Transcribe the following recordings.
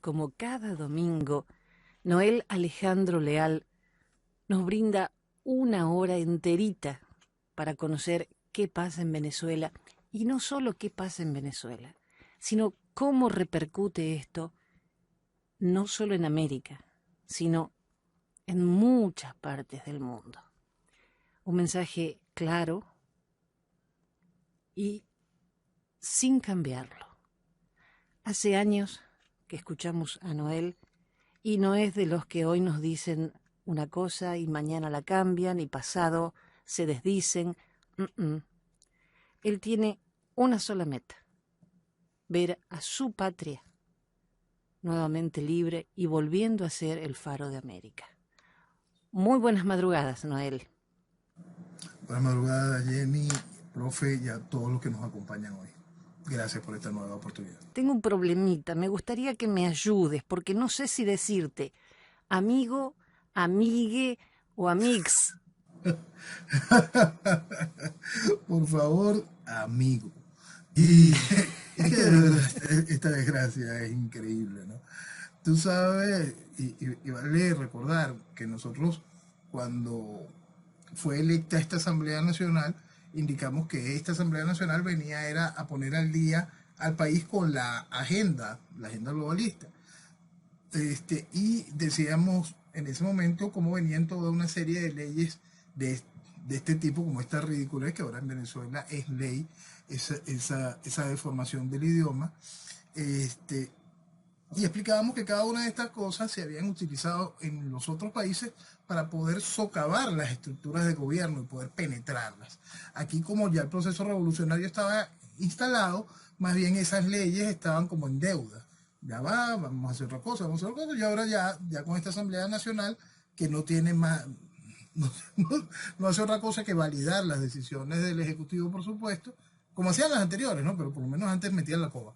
como cada domingo, Noel Alejandro Leal nos brinda una hora enterita para conocer qué pasa en Venezuela, y no solo qué pasa en Venezuela, sino cómo repercute esto no solo en América, sino en muchas partes del mundo. Un mensaje claro y sin cambiarlo. Hace años que escuchamos a Noel y no es de los que hoy nos dicen una cosa y mañana la cambian y pasado se desdicen. Él tiene una sola meta: ver a su patria nuevamente libre y volviendo a ser el faro de América. Muy buenas madrugadas, Noel. Buenas madrugadas, Jenny, profe, y a todos los que nos acompañan hoy. Gracias por esta nueva oportunidad. Tengo un problemita, me gustaría que me ayudes, porque no sé si decirte amigo, amigue o amix. Por favor, amigo. Y es que de verdad, esta desgracia es increíble, ¿no? Tú sabes, y vale recordar que nosotros, cuando fue electa esta Asamblea Nacional, indicamos que esta Asamblea Nacional venía era a poner al día al país con la agenda globalista. Y decíamos en ese momento cómo venían toda una serie de leyes de este tipo, como esta ridiculez que ahora en Venezuela es ley, esa deformación del idioma. Y explicábamos que cada una de estas cosas se habían utilizado en los otros países para poder socavar las estructuras de gobierno y poder penetrarlas. Aquí, como ya el proceso revolucionario estaba instalado, más bien esas leyes estaban como en deuda. Ya va, vamos a hacer otra cosa, y ahora ya con esta Asamblea Nacional, que no tiene más, no hace otra cosa que validar las decisiones del Ejecutivo, por supuesto, como hacían las anteriores, ¿no? Pero por lo menos antes metían la coba.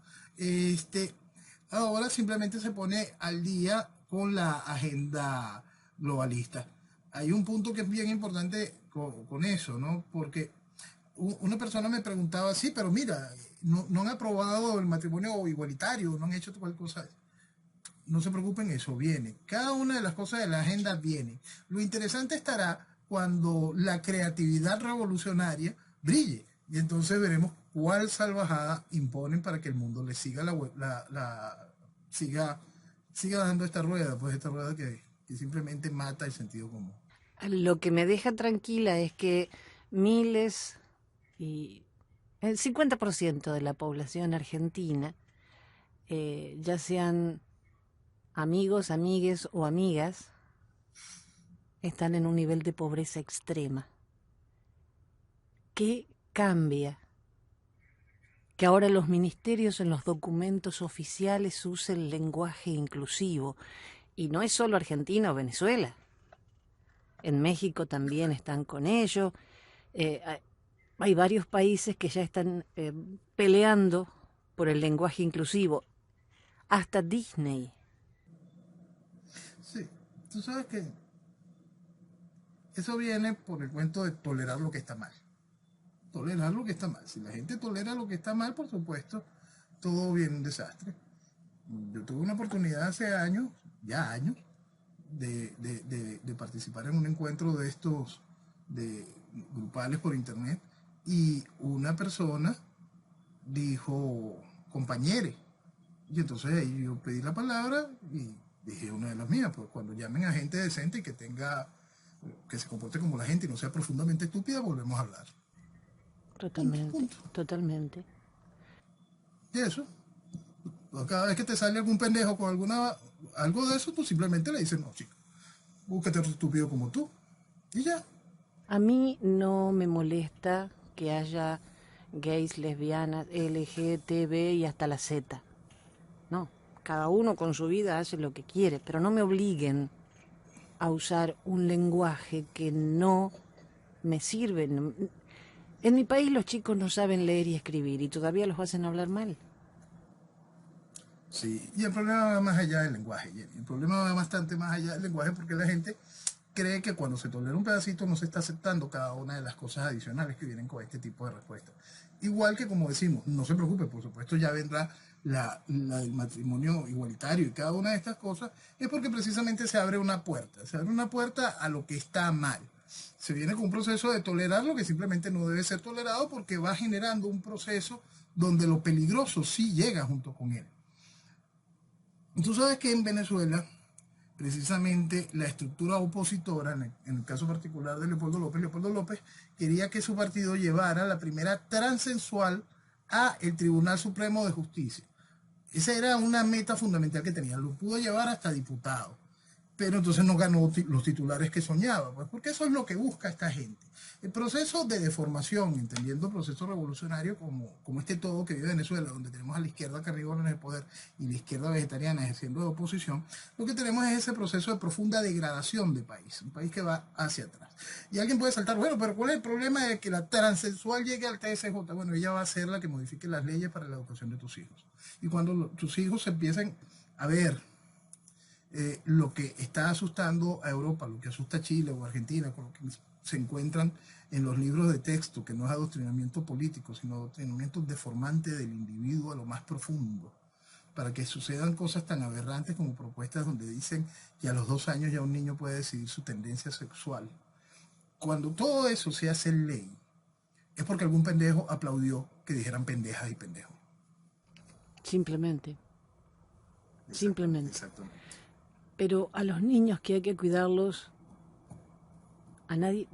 Ahora simplemente se pone al día con la agenda globalista. Hay un punto que es bien importante con eso, ¿no? Porque una persona me preguntaba, sí, pero mira, no han aprobado el matrimonio igualitario, no han hecho cualquier cosa. No se preocupen, eso viene. Cada una de las cosas de la agenda viene. Lo interesante estará cuando la creatividad revolucionaria brille. Y entonces veremos cuál salvajada imponen para que el mundo le siga siga dando esta rueda, pues esta rueda que simplemente mata el sentido común. Lo que me deja tranquila es que miles y el 50% de la población argentina, ya sean amigos, amigues o amigas, están en un nivel de pobreza extrema. ¿Qué cambia? Que ahora los ministerios en los documentos oficiales usen el lenguaje inclusivo. Y no es solo Argentina o Venezuela. En México también están con ello. Hay varios países que ya están peleando por el lenguaje inclusivo. Hasta Disney. Sí, tú sabes que eso viene por el cuento de tolerar lo que está mal. Tolerar lo que está mal. Si la gente tolera lo que está mal, por supuesto, todo viene un desastre. Yo tuve una oportunidad hace años, ya años, de participar en un encuentro de estos grupales por internet, y una persona dijo compañere, y entonces ahí yo pedí la palabra y dije una de las mías, pues cuando llamen a gente decente y que se comporte como la gente y no sea profundamente estúpida, volvemos a hablar. Totalmente, totalmente. Y eso, cada vez que te sale algún pendejo con algo de eso, tú simplemente le dices, no, chico, búscate otro estúpido como tú. Y ya. A mí no me molesta que haya gays, lesbianas, LGTB y hasta la Z. No, cada uno con su vida hace lo que quiere, pero no me obliguen a usar un lenguaje que no me sirve. En mi país los chicos no saben leer y escribir y todavía los hacen hablar mal. Sí, y el problema va más allá del lenguaje, Jenny. El problema va bastante más allá del lenguaje, porque la gente cree que cuando se tolera un pedacito no se está aceptando cada una de las cosas adicionales que vienen con este tipo de respuestas. Igual que, como decimos, no se preocupe, por supuesto ya vendrá la del matrimonio igualitario y cada una de estas cosas, es porque precisamente se abre una puerta a lo que está mal. Se viene con un proceso de tolerar lo que simplemente no debe ser tolerado porque va generando un proceso donde lo peligroso sí llega junto con él. Tú sabes que en Venezuela, precisamente la estructura opositora, en el caso particular de Leopoldo López quería que su partido llevara la primera transexual a el Tribunal Supremo de Justicia. Esa era una meta fundamental que tenía, lo pudo llevar hasta diputado, pero entonces no ganó los titulares que soñaba, pues porque eso es lo que busca esta gente. El proceso de deformación, entendiendo el proceso revolucionario como este todo que vive Venezuela, donde tenemos a la izquierda carnívora en el poder y la izquierda vegetariana ejerciendo de oposición, lo que tenemos es ese proceso de profunda degradación de país, un país que va hacia atrás. Y alguien puede saltar, bueno, pero ¿cuál es el problema de que la transexual llegue al TSJ? Bueno, ella va a ser la que modifique las leyes para la educación de tus hijos. Y cuando tus hijos empiecen a ver lo que está asustando a Europa, lo que asusta a Chile o Argentina, con lo que se encuentran en los libros de texto, que no es adoctrinamiento político, sino adoctrinamiento deformante del individuo a lo más profundo, para que sucedan cosas tan aberrantes como propuestas donde dicen que a los 2 años ya un niño puede decidir su tendencia sexual. Cuando todo eso se hace ley, es porque algún pendejo aplaudió que dijeran pendejas y pendejos. Simplemente. Simplemente. Exactamente. Pero a los niños que hay que cuidarlos, a nadie,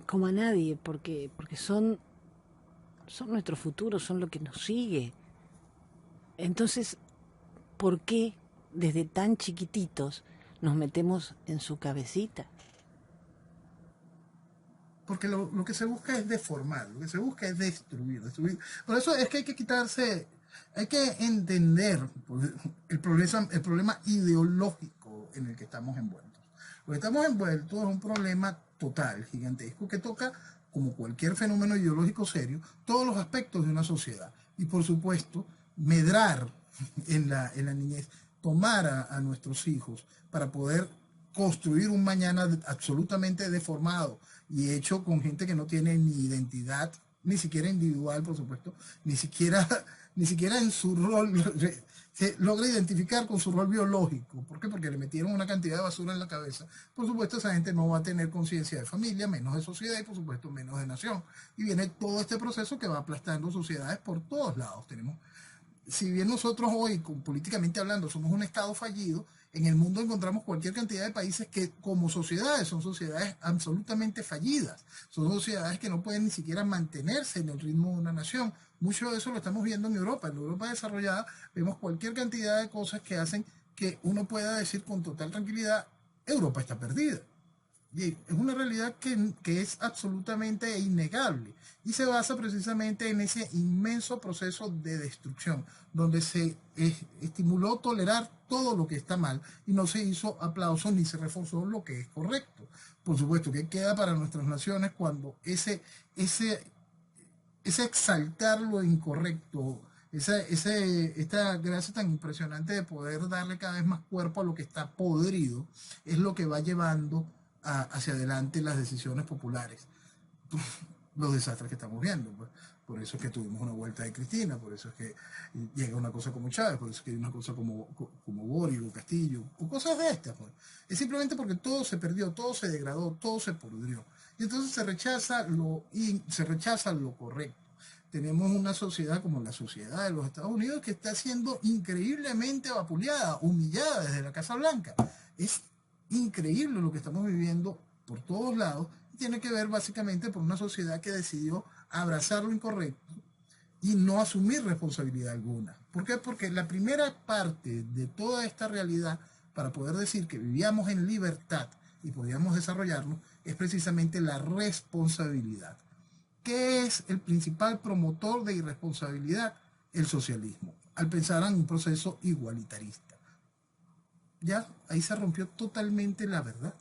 como a nadie, porque son nuestro futuro, son lo que nos sigue. Entonces, ¿por qué desde tan chiquititos nos metemos en su cabecita? Porque lo que se busca es deformar, lo que se busca es destruir. Por eso es que hay que quitarse, hay que entender el problema ideológico en el que estamos envueltos. Lo que estamos envueltos es un problema total, gigantesco, que toca, como cualquier fenómeno ideológico serio, todos los aspectos de una sociedad. Y por supuesto, medrar en la niñez, tomar a nuestros hijos para poder construir un mañana absolutamente deformado y hecho con gente que no tiene ni identidad, ni siquiera individual, por supuesto, ni siquiera en su rol, se logra identificar con su rol biológico. ¿Por qué? Porque le metieron una cantidad de basura en la cabeza. Por supuesto, esa gente no va a tener conciencia de familia, menos de sociedad y, por supuesto, menos de nación. Y viene todo este proceso que va aplastando sociedades por todos lados. Si bien nosotros hoy, políticamente hablando, somos un Estado fallido, en el mundo encontramos cualquier cantidad de países que como sociedades son sociedades absolutamente fallidas. Son sociedades que no pueden ni siquiera mantenerse en el ritmo de una nación. Mucho de eso lo estamos viendo en Europa. En Europa desarrollada vemos cualquier cantidad de cosas que hacen que uno pueda decir con total tranquilidad, Europa está perdida. Y es una realidad que es absolutamente innegable y se basa precisamente en ese inmenso proceso de destrucción, donde se estimuló tolerar todo lo que está mal y no se hizo aplauso ni se reforzó lo que es correcto. Por supuesto, ¿qué queda para nuestras naciones cuando ese exaltar lo incorrecto, esta gracia tan impresionante de poder darle cada vez más cuerpo a lo que está podrido, es lo que va llevando hacia adelante las decisiones populares, los desastres que estamos viendo? Pues. Por eso es que tuvimos una vuelta de Cristina, por eso es que llega una cosa como Chávez, por eso es que hay una cosa como Boric o Castillo, o cosas de estas. Pues. Es simplemente porque todo se perdió, todo se degradó, todo se pudrió. Y entonces se rechaza lo correcto. Tenemos una sociedad como la sociedad de los Estados Unidos que está siendo increíblemente vapuleada, humillada desde la Casa Blanca. Es increíble lo que estamos viviendo por todos lados y tiene que ver básicamente por una sociedad que decidió abrazar lo incorrecto y no asumir responsabilidad alguna. ¿Por qué? Porque la primera parte de toda esta realidad para poder decir que vivíamos en libertad y podíamos desarrollarnos es precisamente la responsabilidad. ¿Qué es el principal promotor de irresponsabilidad? El socialismo, al pensar en un proceso igualitarista. Ya ahí se rompió totalmente la verdad.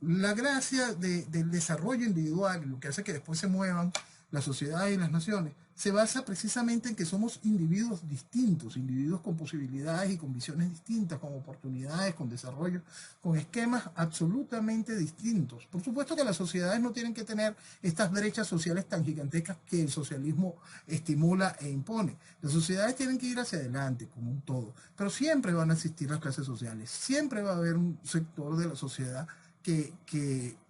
La gracia del desarrollo individual, lo que hace que después se muevan las sociedades y las naciones, se basa precisamente en que somos individuos distintos, individuos con posibilidades y con visiones distintas, con oportunidades, con desarrollo, con esquemas absolutamente distintos. Por supuesto que las sociedades no tienen que tener estas brechas sociales tan gigantescas que el socialismo estimula e impone. Las sociedades tienen que ir hacia adelante como un todo, pero siempre van a existir las clases sociales, siempre va a haber un sector de la sociedad que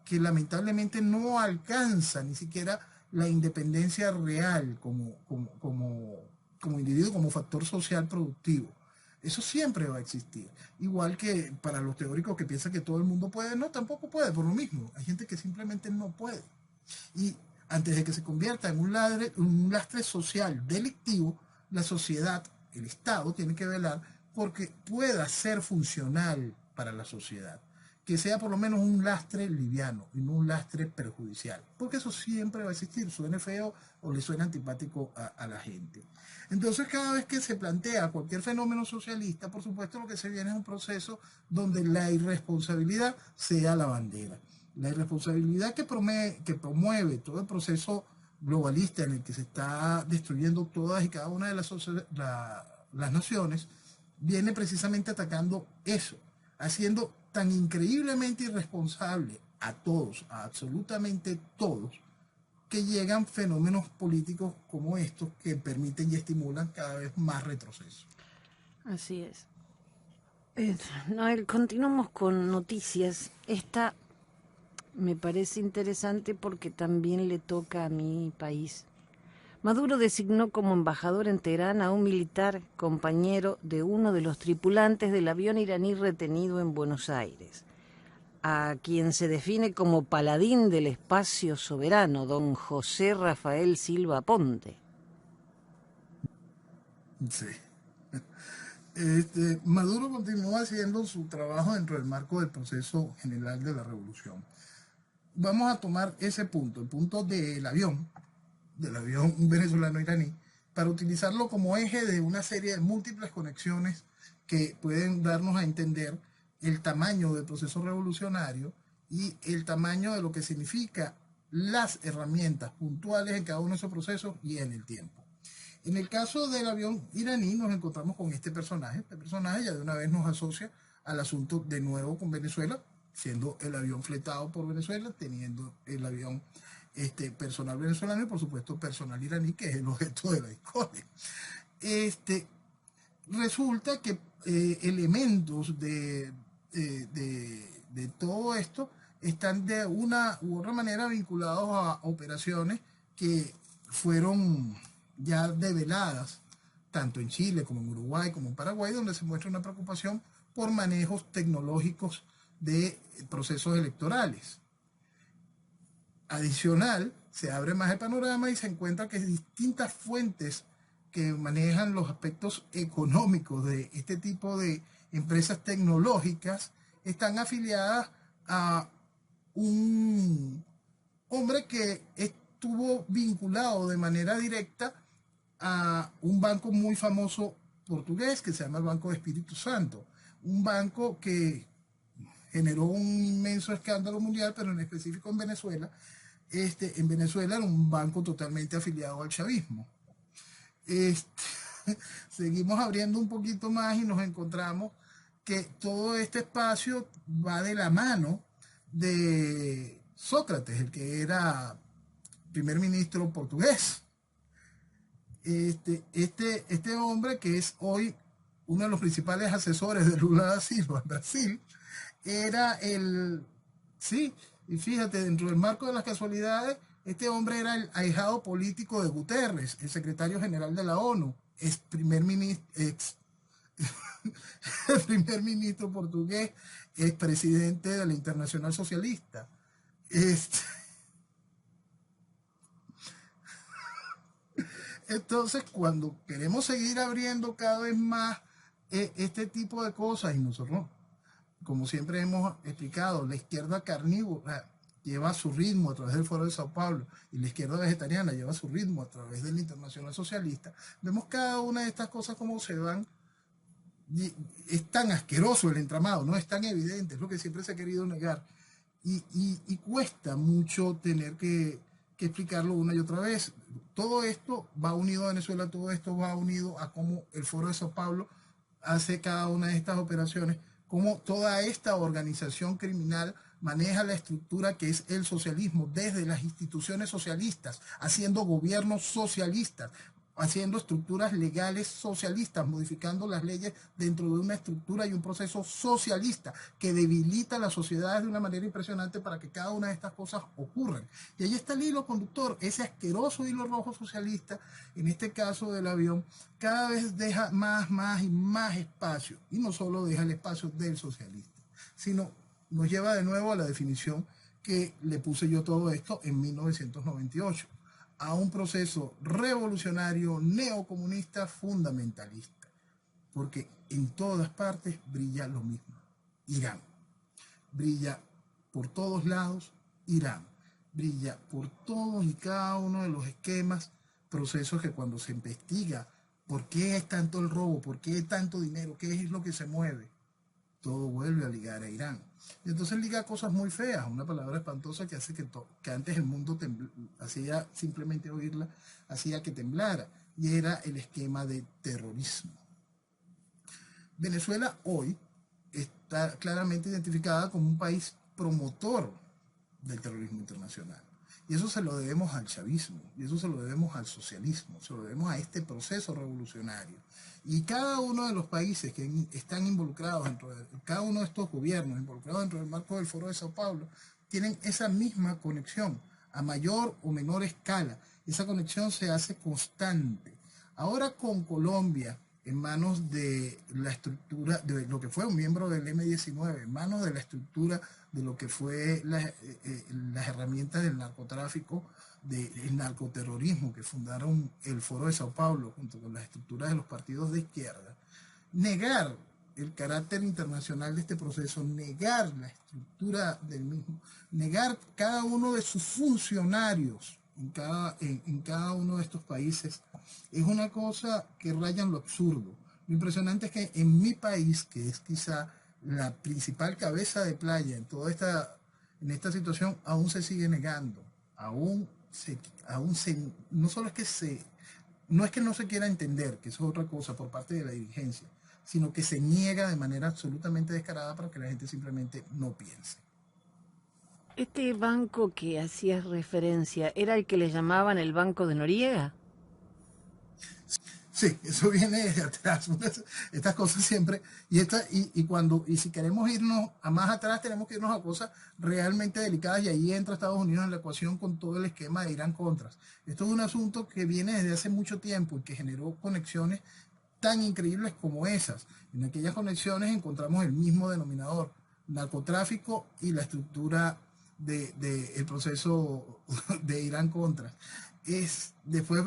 lamentablemente no alcanza ni siquiera la independencia real como individuo, como factor social productivo. Eso siempre va a existir. Igual que para los teóricos que piensan que todo el mundo puede, no, tampoco puede, por lo mismo. Hay gente que simplemente no puede. Y antes de que se convierta en un lastre social delictivo, la sociedad, el Estado, tiene que velar porque pueda ser funcional para la sociedad, que sea por lo menos un lastre liviano y no un lastre perjudicial, porque eso siempre va a existir, suene feo o le suena antipático a la gente. Entonces, cada vez que se plantea cualquier fenómeno socialista, por supuesto lo que se viene es un proceso donde la irresponsabilidad sea la bandera. La irresponsabilidad que promueve todo el proceso globalista en el que se está destruyendo todas y cada una de las naciones, viene precisamente atacando eso, haciendo tan increíblemente irresponsable a todos, a absolutamente todos, que llegan fenómenos políticos como estos que permiten y estimulan cada vez más retroceso. Así es. Noel, continuamos con noticias. Esta me parece interesante porque también le toca a mi país. Maduro designó como embajador en Teherán a un militar compañero de uno de los tripulantes del avión iraní retenido en Buenos Aires, a quien se define como paladín del espacio soberano, don José Rafael Silva Ponte. Sí. Maduro continuó haciendo su trabajo dentro del marco del proceso general de la revolución. Vamos a tomar ese punto, el punto del avión venezolano-iraní, para utilizarlo como eje de una serie de múltiples conexiones que pueden darnos a entender el tamaño del proceso revolucionario y el tamaño de lo que significa las herramientas puntuales en cada uno de esos procesos y en el tiempo. En el caso del avión iraní nos encontramos con este personaje. Este personaje ya de una vez nos asocia al asunto de nuevo con Venezuela, siendo el avión fletado por Venezuela, teniendo el avión personal venezolano y por supuesto personal iraní, que es el objeto de la discordia. Resulta que elementos de todo esto están de una u otra manera vinculados a operaciones que fueron ya develadas tanto en Chile como en Uruguay como en Paraguay, donde se muestra una preocupación por manejos tecnológicos de procesos electorales. Adicional, se abre más el panorama y se encuentra que distintas fuentes que manejan los aspectos económicos de este tipo de empresas tecnológicas están afiliadas a un hombre que estuvo vinculado de manera directa a un banco muy famoso portugués que se llama el Banco de Espíritu Santo, un banco que generó un inmenso escándalo mundial, pero en específico en Venezuela. En Venezuela era un banco totalmente afiliado al chavismo. Seguimos abriendo un poquito más y nos encontramos que todo este espacio va de la mano de Sócrates, el que era primer ministro portugués. Este hombre que es hoy uno de los principales asesores de Lula da Silva en Brasil, era sí, y fíjate, dentro del marco de las casualidades, este hombre era el ahijado político de Guterres, el secretario general de la ONU, el primer ministro portugués, ex presidente de la Internacional Socialista. Entonces, cuando queremos seguir abriendo cada vez más este tipo de cosas, y nosotros, como siempre hemos explicado, la izquierda carnívora lleva su ritmo a través del Foro de Sao Paulo y la izquierda vegetariana lleva su ritmo a través del Internacional Socialista, vemos cada una de estas cosas como se van. Es tan asqueroso el entramado, no es tan evidente, es lo que siempre se ha querido negar. Y cuesta mucho tener que que explicarlo una y otra vez. Todo esto va unido a Venezuela, todo esto va unido a cómo el Foro de Sao Paulo hace cada una de estas operaciones, cómo toda esta organización criminal maneja la estructura que es el socialismo desde las instituciones socialistas, haciendo gobiernos socialistas, haciendo estructuras legales socialistas, modificando las leyes dentro de una estructura y un proceso socialista que debilita las sociedades de una manera impresionante para que cada una de estas cosas ocurran. Y ahí está el hilo conductor, ese asqueroso hilo rojo socialista, en este caso del avión, cada vez deja más y más espacio, y no solo deja el espacio del socialista, sino nos lleva de nuevo a la definición que le puse yo todo esto en 1998. A un proceso revolucionario neocomunista fundamentalista, porque en todas partes brilla lo mismo. Irán brilla por todos lados. Irán brilla por todos y cada uno de los esquemas, procesos que cuando se investiga por qué es tanto el robo, por qué tanto dinero, qué es lo que se mueve, todo vuelve a ligar a Irán. Y entonces liga cosas muy feas, una palabra espantosa que hace que antes el mundo hacía simplemente oírla, hacía que temblara, y era el esquema de terrorismo. Venezuela hoy está claramente identificada como un país promotor del terrorismo internacional. Y eso se lo debemos al chavismo, y eso se lo debemos al socialismo, se lo debemos a este proceso revolucionario. Y cada uno de los países que están involucrados dentro de cada uno de estos gobiernos, involucrados dentro del marco del Foro de Sao Paulo, tienen esa misma conexión, a mayor o menor escala. Esa conexión se hace constante. Ahora con Colombia en manos de la estructura, de lo que fue un miembro del M-19, en manos de la estructura de lo que fue las herramientas del narcotráfico, del narcoterrorismo que fundaron el Foro de Sao Paulo junto con las estructuras de los partidos de izquierda, negar el carácter internacional de este proceso, negar la estructura del mismo, negar cada uno de sus funcionarios en cada uno de estos países, es una cosa que raya en lo absurdo. Lo impresionante es que en mi país, que es quizá la principal cabeza de playa en en esta situación, aún se sigue negando, no solo es que no es que no se quiera entender, que eso es otra cosa por parte de la dirigencia, sino que se niega de manera absolutamente descarada para que la gente simplemente no piense. Este banco que hacías referencia, ¿era el que le llamaban el Banco de Noriega? Sí, eso viene desde atrás. Estas cosas siempre, y si queremos irnos a más atrás, tenemos que irnos a cosas realmente delicadas, y ahí entra Estados Unidos en la ecuación con todo el esquema de Irán Contras. Esto es un asunto que viene desde hace mucho tiempo y que generó conexiones tan increíbles como esas. En aquellas conexiones encontramos el mismo denominador, narcotráfico y la estructura el proceso de Irán Contras. Después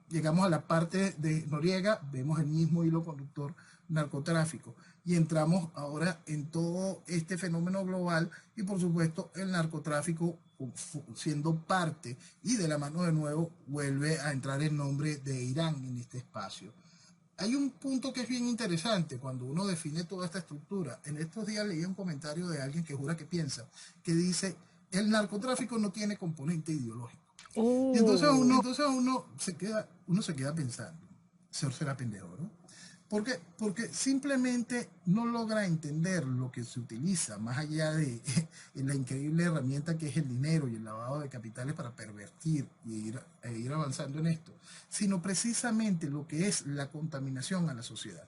llegamos a la parte de Noriega, vemos el mismo hilo conductor, narcotráfico, y entramos ahora en todo este fenómeno global, y por supuesto el narcotráfico siendo parte, y de la mano de nuevo vuelve a entrar el nombre de Irán en este espacio. Hay un punto que es bien interesante cuando uno define toda esta estructura. En estos días leí un comentario de alguien que jura que piensa, que dice, el narcotráfico no tiene componente ideológico. Y entonces uno se queda pensando, será pendejo, ¿no? ¿Por qué? Porque simplemente no logra entender lo que se utiliza, más allá de la increíble herramienta que es el dinero y el lavado de capitales para pervertir e ir avanzando en esto, sino precisamente lo que es la contaminación a la sociedad.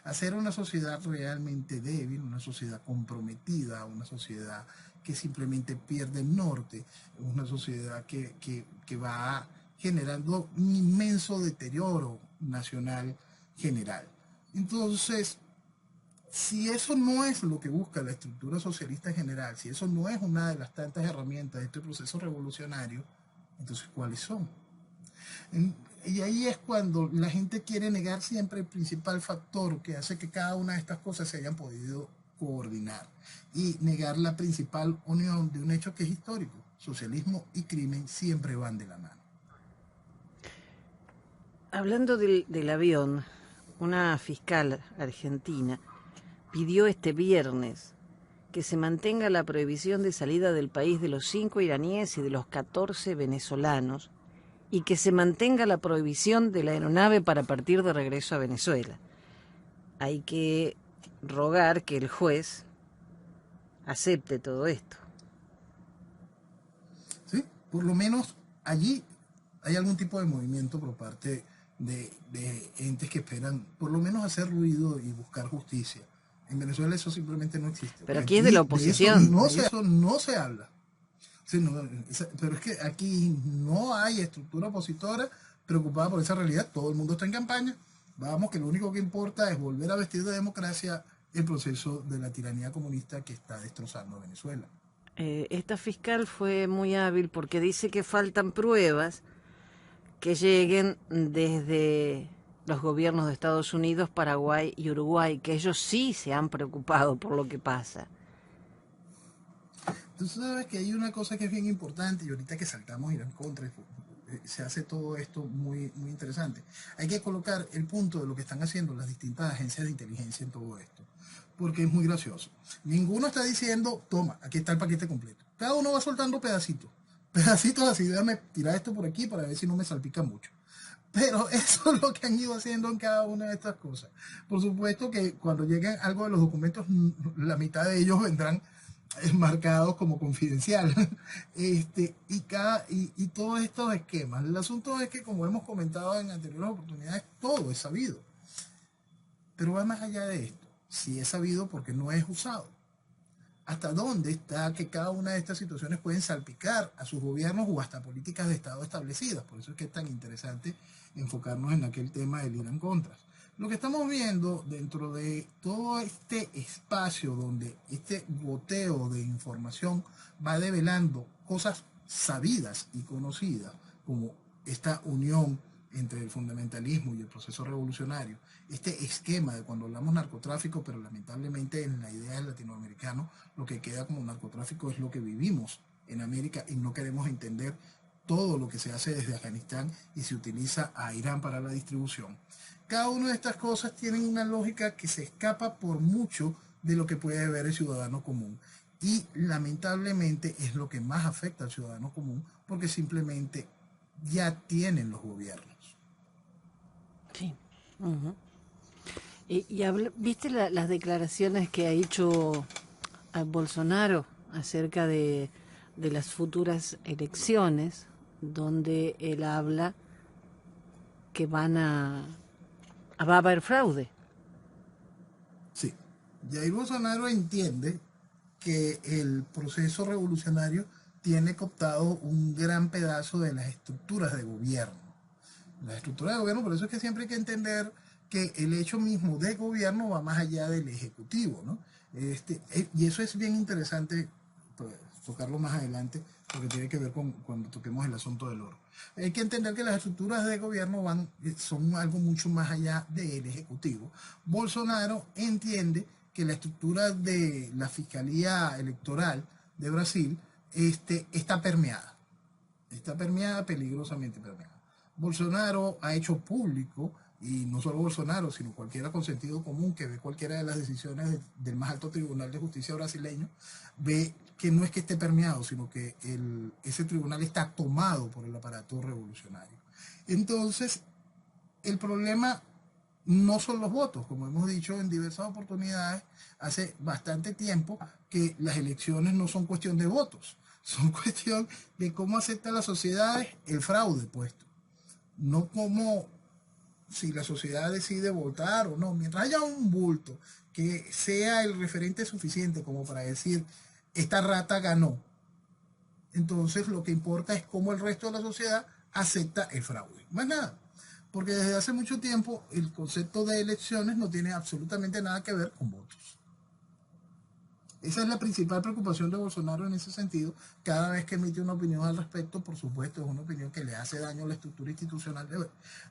Hacer una sociedad realmente débil, una sociedad comprometida, una sociedad que simplemente pierde el norte, una sociedad que va generando un inmenso deterioro nacional general. Entonces, si eso no es lo que busca la estructura socialista en general, si eso no es una de las tantas herramientas de este proceso revolucionario, entonces ¿cuáles son? Y ahí es cuando la gente quiere negar siempre el principal factor que hace que cada una de estas cosas se hayan podido coordinar, y negar la principal unión de un hecho que es histórico. Socialismo y crimen siempre van de la mano. Hablando del avión, una fiscal argentina pidió este viernes que se mantenga la prohibición de salida del país de los 5 iraníes y de los 14 venezolanos, y que se mantenga la prohibición de la aeronave para partir de regreso a Venezuela. Hay que rogar que el juez acepte todo esto. ¿Sí? Por lo menos allí hay algún tipo de movimiento por parte de entes que esperan por lo menos hacer ruido y buscar justicia. En Venezuela eso simplemente no existe. Pero aquí es de Aquí la de eso oposición. no se habla. Sí, no, pero es que aquí no hay estructura opositora preocupada por esa realidad. Todo el mundo está en campaña. Vamos, que lo único que importa es volver a vestir de democracia el proceso de la tiranía comunista que está destrozando a Venezuela. Esta fiscal fue muy hábil porque dice que faltan pruebas que lleguen desde los gobiernos de Estados Unidos, Paraguay y Uruguay, que ellos sí se han preocupado por lo que pasa. Tú sabes que hay una cosa que es bien importante y ahorita que saltamos Irán contra, se hace todo esto muy, muy interesante. Hay que colocar el punto de lo que están haciendo las distintas agencias de inteligencia en todo esto, porque es muy gracioso. Ninguno está diciendo, toma, aquí está el paquete completo. Cada uno va soltando pedacitos, pedacitos así, déjame tirar esto por aquí para ver si no me salpica mucho. Pero eso es lo que han ido haciendo en cada una de estas cosas. Por supuesto que cuando lleguen algo de los documentos, la mitad de ellos vendrán marcados como confidencial. Y todos estos esquemas. El asunto es que, como hemos comentado en anteriores oportunidades, todo es sabido. Pero va más allá de esto. Si es sabido, porque no es usado. ¿Hasta dónde está que cada una de estas situaciones pueden salpicar a sus gobiernos o hasta políticas de Estado establecidas? Por eso es que es tan interesante enfocarnos en aquel tema del Irán Contras. Lo que estamos viendo dentro de todo este espacio donde este goteo de información va develando cosas sabidas y conocidas, como esta unión entre el fundamentalismo y el proceso revolucionario, este esquema de cuando hablamos narcotráfico, pero lamentablemente en la idea del latinoamericano lo que queda como narcotráfico es lo que vivimos en América y no queremos entender todo lo que se hace desde Afganistán y se utiliza a Irán para la distribución. Cada una de estas cosas tienen una lógica que se escapa por mucho de lo que puede ver el ciudadano común. Y lamentablemente es lo que más afecta al ciudadano común porque simplemente ya tienen los gobiernos. Sí. Uh-huh. ¿Viste las declaraciones que ha hecho a Bolsonaro acerca de las futuras elecciones, donde él habla que va a haber fraude? Sí, Jair Bolsonaro entiende que el proceso revolucionario tiene cooptado un gran pedazo de las estructuras de gobierno. Las estructuras de gobierno, por eso es que siempre hay que entender que el hecho mismo de gobierno va más allá del ejecutivo, ¿no? Y eso es bien interesante pues, tocarlo más adelante, porque tiene que ver con cuando toquemos el asunto del oro. Hay que entender que las estructuras de gobierno son algo mucho más allá del ejecutivo. Bolsonaro entiende que la estructura de la Fiscalía Electoral de Brasil está permeada. Está permeada, peligrosamente permeada. Bolsonaro ha hecho público, y no solo Bolsonaro, sino cualquiera con sentido común que ve cualquiera de las decisiones del más alto tribunal de justicia brasileño, ve que no es que esté permeado, sino que ese tribunal está tomado por el aparato revolucionario. Entonces, el problema no son los votos, como hemos dicho en diversas oportunidades, hace bastante tiempo que las elecciones no son cuestión de votos, son cuestión de cómo acepta la sociedad el fraude puesto. No como si la sociedad decide votar o no. Mientras haya un bulto que sea el referente suficiente como para decir, esta rata ganó, entonces lo que importa es cómo el resto de la sociedad acepta el fraude. Más nada. Porque desde hace mucho tiempo el concepto de elecciones no tiene absolutamente nada que ver con votos. Esa es la principal preocupación de Bolsonaro en ese sentido. Cada vez que emite una opinión al respecto, por supuesto, es una opinión que le hace daño a la estructura institucional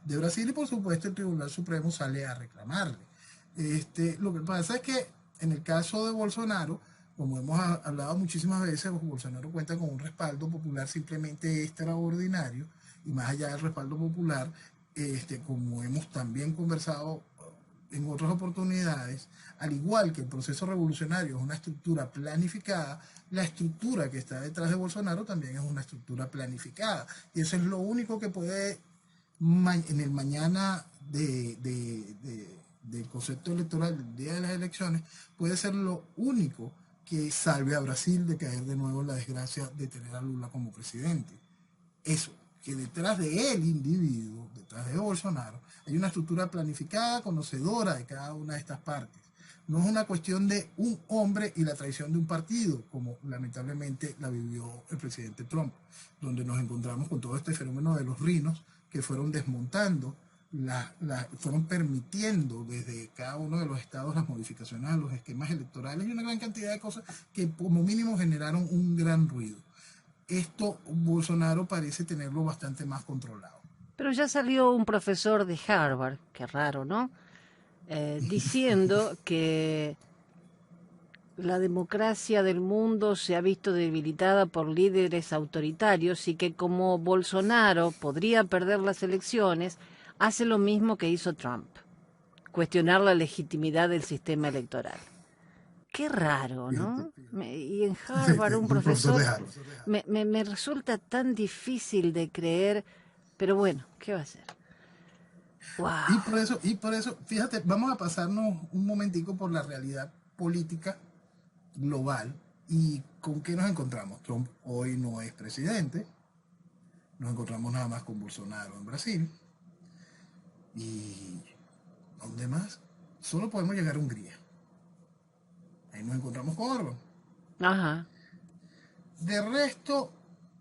de Brasil y por supuesto el Tribunal Supremo sale a reclamarle. Lo que pasa es que en el caso de Bolsonaro, como hemos hablado muchísimas veces, Bolsonaro cuenta con un respaldo popular simplemente extraordinario y más allá del respaldo popular, como hemos también conversado en otras oportunidades, al igual que el proceso revolucionario es una estructura planificada, la estructura que está detrás de Bolsonaro también es una estructura planificada. Y eso es lo único que puede, en el mañana del concepto electoral, del día de las elecciones, puede ser lo único que salve a Brasil de caer de nuevo en la desgracia de tener a Lula como presidente. Eso, que detrás de el individuo, detrás de Bolsonaro, hay una estructura planificada, conocedora de cada una de estas partes. No es una cuestión de un hombre y la traición de un partido, como lamentablemente la vivió el presidente Trump, donde nos encontramos con todo este fenómeno de los rinos que fueron desmontando, fueron permitiendo desde cada uno de los estados las modificaciones a los esquemas electorales y una gran cantidad de cosas que como mínimo generaron un gran ruido. Esto Bolsonaro parece tenerlo bastante más controlado. Pero ya salió un profesor de Harvard, qué raro, ¿no? Diciendo que la democracia del mundo se ha visto debilitada por líderes autoritarios y que como Bolsonaro podría perder las elecciones, hace lo mismo que hizo Trump, cuestionar la legitimidad del sistema electoral. Qué raro, Fíjate, ¿no? Y en Harvard un un profesor de profesor Harvard. me resulta tan difícil de creer, pero bueno, ¿qué va a ser? Y ¡Wow! por eso, fíjate, vamos a pasarnos un momentico por la realidad política global y con qué nos encontramos. Trump hoy no es presidente, nos encontramos nada más con Bolsonaro en Brasil y ¿dónde más? Solo podemos llegar a Hungría. Ahí nos encontramos con Orban. Ajá. De resto,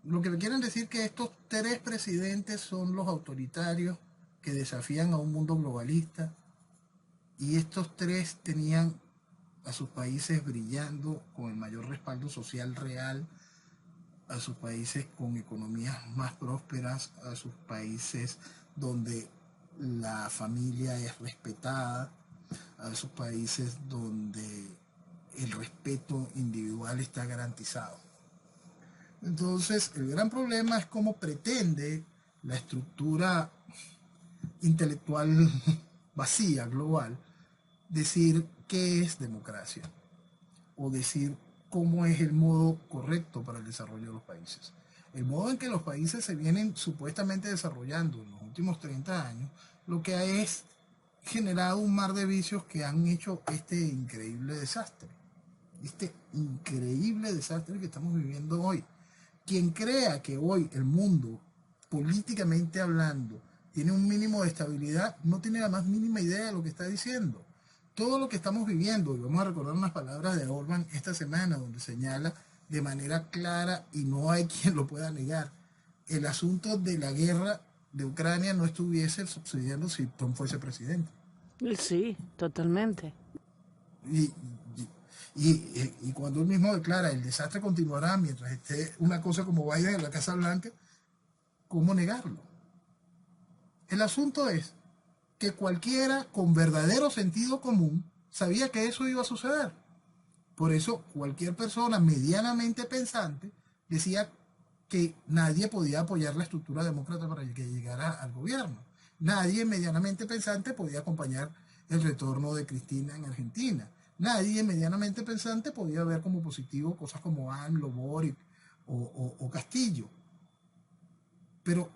lo que me quieren decir que estos tres presidentes son los autoritarios que desafían a un mundo globalista y estos tres tenían a sus países brillando con el mayor respaldo social real, a sus países con economías más prósperas, a sus países donde la familia es respetada, a sus países donde el respeto individual está garantizado. Entonces, el gran problema es cómo pretende la estructura intelectual vacía, global, decir qué es democracia o decir cómo es el modo correcto para el desarrollo de los países. El modo en que los países se vienen supuestamente desarrollando en los últimos 30 años, lo que ha es generado un mar de vicios que han hecho este increíble desastre que estamos viviendo hoy. Quien crea que hoy el mundo, políticamente hablando, tiene un mínimo de estabilidad, no tiene la más mínima idea de lo que está diciendo. Todo lo que estamos viviendo, y vamos a recordar unas palabras de Orban esta semana, donde señala de manera clara, y no hay quien lo pueda negar, el asunto de la guerra de Ucrania no estuviese sucediendo si Trump fuese presidente. Sí, totalmente. Y, y cuando él mismo declara el desastre continuará mientras esté una cosa como Biden en la Casa Blanca, ¿cómo negarlo? El asunto es que cualquiera con verdadero sentido común sabía que eso iba a suceder. Por eso cualquier persona medianamente pensante decía que nadie podía apoyar la estructura demócrata para que llegara al gobierno. Nadie medianamente pensante podía acompañar el retorno de Cristina en Argentina. Nadie medianamente pensante podía ver como positivo cosas como AMLO, Boric o Castillo. Pero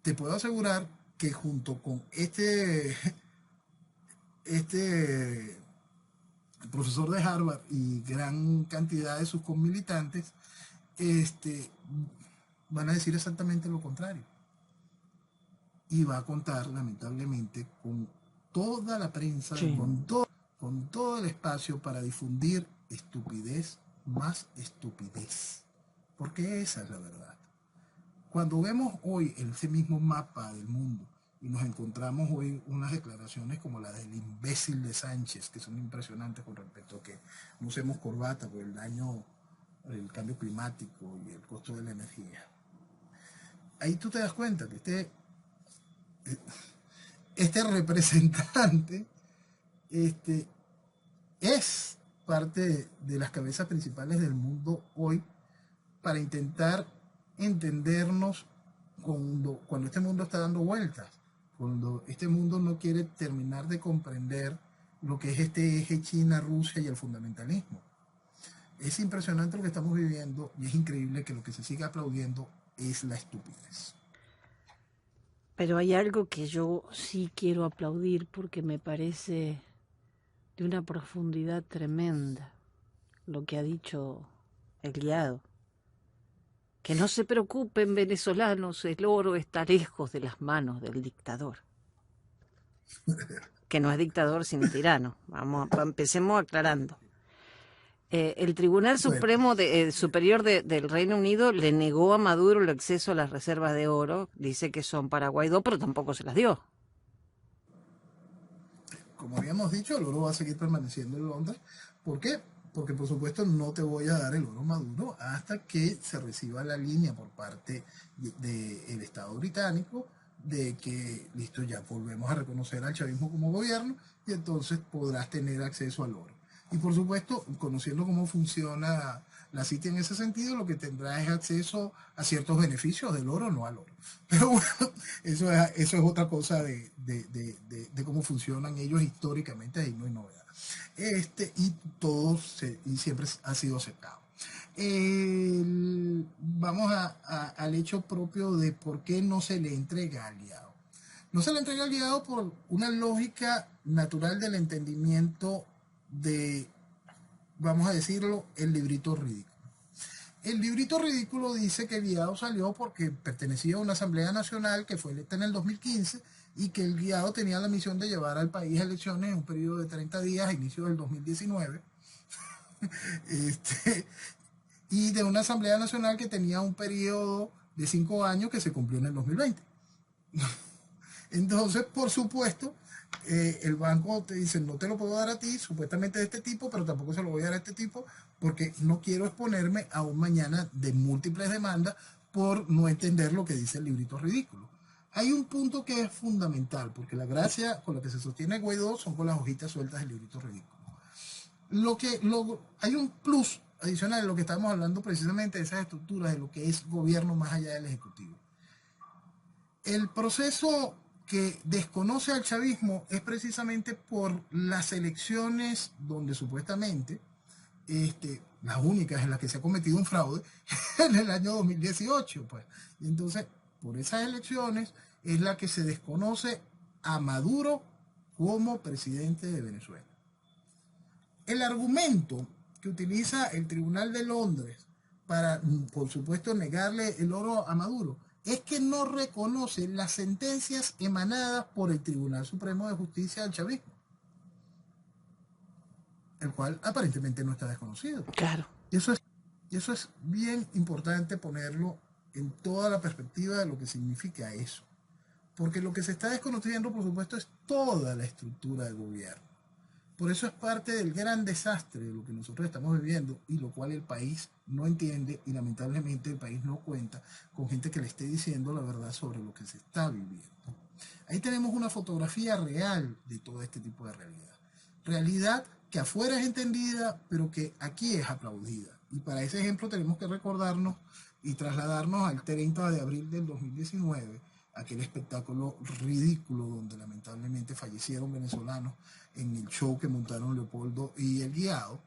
te puedo asegurar que junto con este profesor de Harvard y gran cantidad de sus comilitantes, van a decir exactamente lo contrario. Y va a contar, lamentablemente, con toda la prensa, Sí. con todo el espacio para difundir estupidez más estupidez. Porque esa es la verdad. Cuando vemos hoy ese mismo mapa del mundo y nos encontramos hoy unas declaraciones como la del imbécil de Sánchez, que son impresionantes con respecto a que no usemos corbata por el daño, el cambio climático y el costo de la energía. Ahí tú te das cuenta que este representante es parte de las cabezas principales del mundo hoy para intentar entendernos cuando este mundo está dando vueltas, cuando este mundo no quiere terminar de comprender lo que es este eje China-Rusia y el fundamentalismo. Es impresionante lo que estamos viviendo y es increíble que lo que se siga aplaudiendo es la estupidez. Pero hay algo que yo sí quiero aplaudir porque me parece de una profundidad tremenda lo que ha dicho el guiado. Que no se preocupen, venezolanos, el oro está lejos de las manos del dictador. Que no es dictador sino tirano. Empecemos aclarando. El Tribunal Bueno, Supremo Superior del Reino Unido le negó a Maduro el acceso a las reservas de oro. Dice que son para Guaidó, pero tampoco se las dio. como habíamos dicho, el oro va a seguir permaneciendo en Londres. ¿Por qué? Porque por supuesto no te voy a dar el oro Maduro hasta que se reciba la línea por parte del Estado británico de que, listo, ya volvemos a reconocer al chavismo como gobierno y entonces podrás tener acceso al oro. Y por supuesto, conociendo cómo funciona la City en ese sentido, lo que tendrá es acceso a ciertos beneficios del oro, no al oro. Pero bueno, eso es otra cosa de cómo funcionan ellos históricamente, ahí no hay novedad. Y todo y siempre ha sido aceptado. Vamos al hecho propio de por qué no se le entrega al guiado. No se le entrega al guiado por una lógica natural del entendimiento de, vamos a decirlo, el librito ridículo. El librito ridículo dice que el guiado salió porque pertenecía a una asamblea nacional que fue electa en el 2015 y que el guiado tenía la misión de llevar al país a elecciones en un periodo de 30 días a inicio del 2019. Y de una asamblea nacional que tenía un periodo de 5 años que se cumplió en el 2020. Entonces, por supuesto, el banco te dice, no te lo puedo dar a ti, supuestamente de este tipo, pero tampoco se lo voy a dar a este tipo, porque no quiero exponerme a un mañana de múltiples demandas por no entender lo que dice el librito ridículo. Hay un punto que es fundamental, porque la gracia con la que se sostiene Guaidó son con las hojitas sueltas del librito ridículo. Hay un plus adicional de lo que estamos hablando precisamente de esas estructuras, de lo que es gobierno más allá del ejecutivo. El proceso que desconoce al chavismo es precisamente por las elecciones donde supuestamente, las únicas en las que se ha cometido un fraude, en el año 2018. Pues. Y entonces, por esas elecciones es la que se desconoce a Maduro como presidente de Venezuela. El argumento que utiliza el Tribunal de Londres para, por supuesto, negarle el oro a Maduro es que no reconoce las sentencias emanadas por el Tribunal Supremo de Justicia del chavismo, el cual aparentemente no está desconocido. Claro. Y eso es bien importante ponerlo en toda la perspectiva de lo que significa eso. Porque lo que se está desconociendo, por supuesto, es toda la estructura del gobierno. Por eso es parte del gran desastre de lo que nosotros estamos viviendo y lo cual el país no entiende y lamentablemente el país no cuenta con gente que le esté diciendo la verdad sobre lo que se está viviendo. Ahí tenemos una fotografía real de todo este tipo de realidad. Realidad que afuera es entendida, pero que aquí es aplaudida. Y para ese ejemplo tenemos que recordarnos y trasladarnos al 30 de abril del 2019, aquel espectáculo ridículo donde lamentablemente fallecieron venezolanos en el show que montaron Leopoldo y el guiado,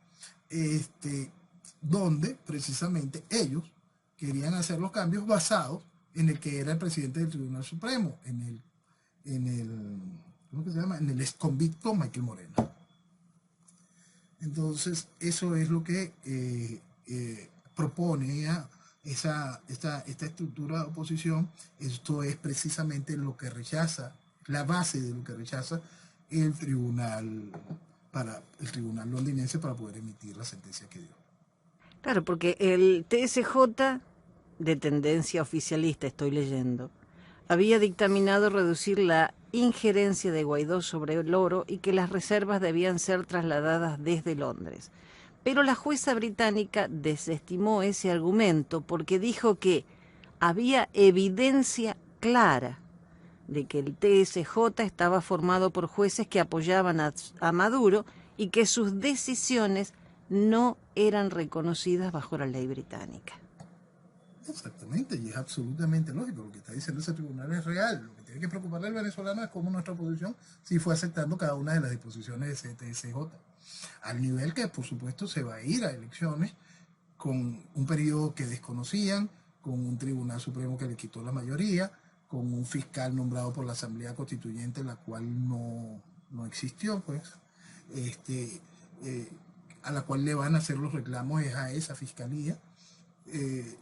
donde precisamente ellos querían hacer los cambios basados en el que era el presidente del Tribunal Supremo, en el ¿cómo que se llama? En el ex convicto Michael Moreno. Entonces, eso es lo que propone esta estructura de oposición. Esto es precisamente lo que rechaza, la base de lo que rechaza el tribunal londinense para poder emitir la sentencia que dio. Claro, porque el TSJ, de tendencia oficialista, estoy leyendo, había dictaminado reducir la injerencia de Guaidó sobre el oro y que las reservas debían ser trasladadas desde Londres. Pero la jueza británica desestimó ese argumento porque dijo que había evidencia clara de que el TSJ estaba formado por jueces que apoyaban a Maduro y que sus decisiones no eran reconocidas bajo la ley británica. Exactamente, y es absolutamente lógico. Lo que está diciendo ese tribunal es real. Lo que tiene que preocuparle al venezolano es cómo nuestra oposición sí fue aceptando cada una de las disposiciones de CTSJ. Al nivel que, por supuesto, se va a ir a elecciones con un periodo que desconocían, con un tribunal supremo que le quitó la mayoría, con un fiscal nombrado por la Asamblea Constituyente, la cual no existió, pues, este, eh, a la cual le van a hacer los reclamos es a esa fiscalía. Eh,